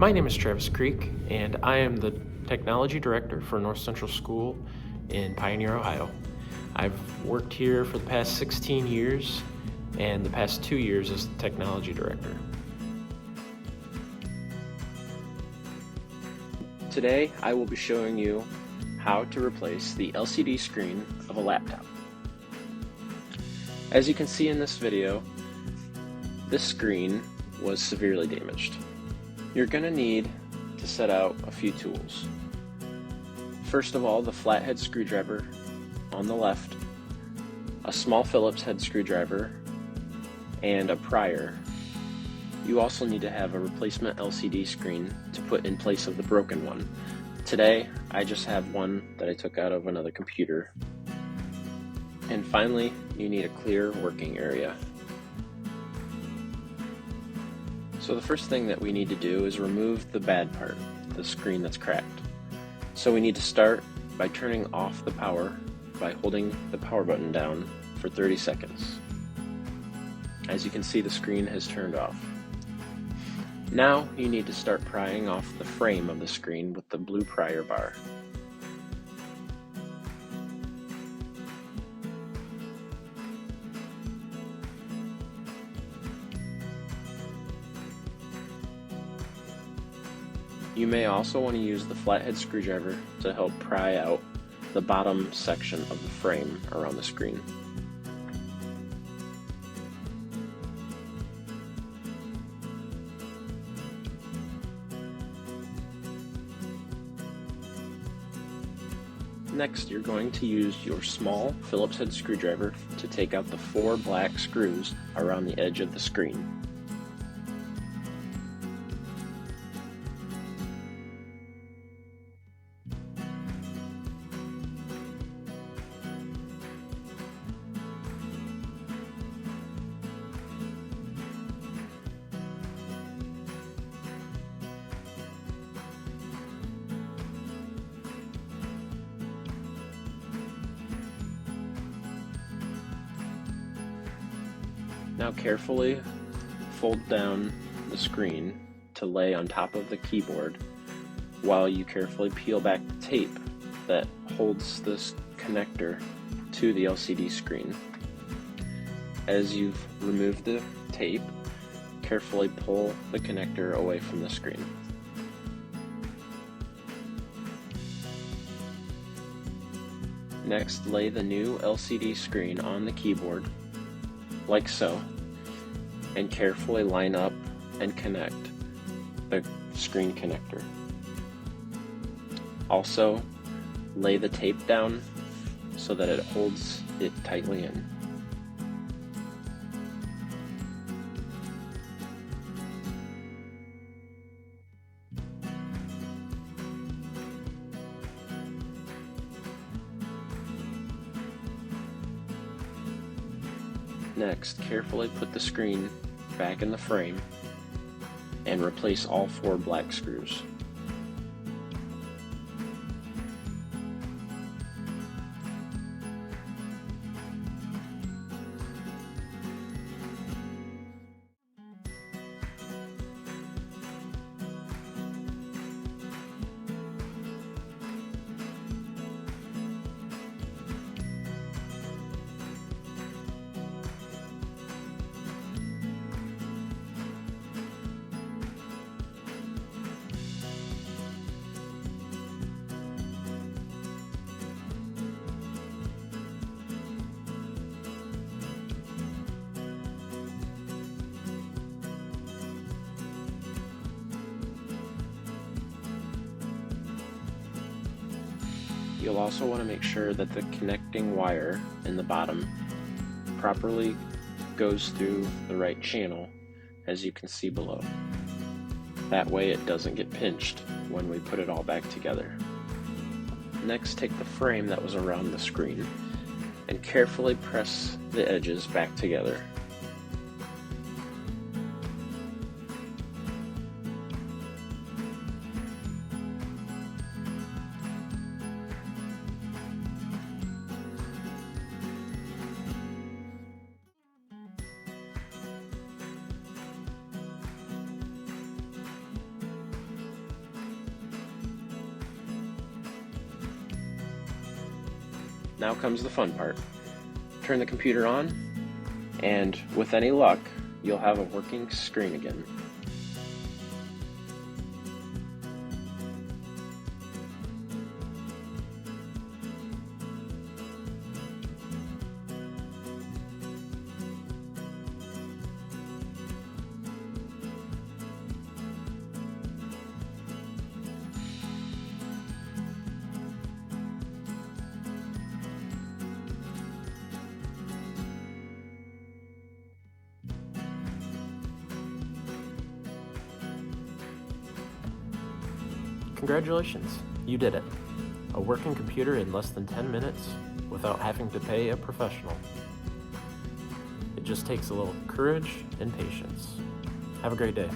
My name is Travis Creek, and I am the Technology Director for North Central School in Pioneer, Ohio. I've worked here for the past 16 years and the past 2 years as the Technology Director. Today, I will be showing you how to replace the LCD screen of a laptop. As you can see in this video, this screen was severely damaged. You're going to need to set out a few tools. First of all, the flathead screwdriver on the left, a small Phillips head screwdriver, and a prier. You also need to have a replacement LCD screen to put in place of the broken one. Today, I just have one that I took out of another computer. And finally, you need a clear working area. So the first thing that we need to do is remove the bad part, the screen that's cracked. So we need to start by turning off the power by holding the power button down for 30 seconds. As you can see, the screen has turned off. Now you need to start prying off the frame of the screen with the blue prier bar. You may also want to use the flathead screwdriver to help pry out the bottom section of the frame around the screen. Next, you're going to use your small Phillips head screwdriver to take out the 4 black screws around the edge of the screen. Now carefully fold down the screen to lay on top of the keyboard while you carefully peel back the tape that holds this connector to the LCD screen. As you've removed the tape, carefully pull the connector away from the screen. Next, lay the new LCD screen on the keyboard like so, and carefully line up and connect the screen connector. Also, lay the tape down so that it holds it tightly in. Next, carefully put the screen back in the frame and replace all 4 black screws. You'll also want to make sure that the connecting wire in the bottom properly goes through the right channel, as you can see below. That way it doesn't get pinched when we put it all back together. Next, take the frame that was around the screen and carefully press the edges back together. Now comes the fun part. Turn the computer on, and with any luck, you'll have a working screen again. Congratulations, you did it. A working computer in less than 10 minutes without having to pay a professional. It just takes a little courage and patience. Have a great day.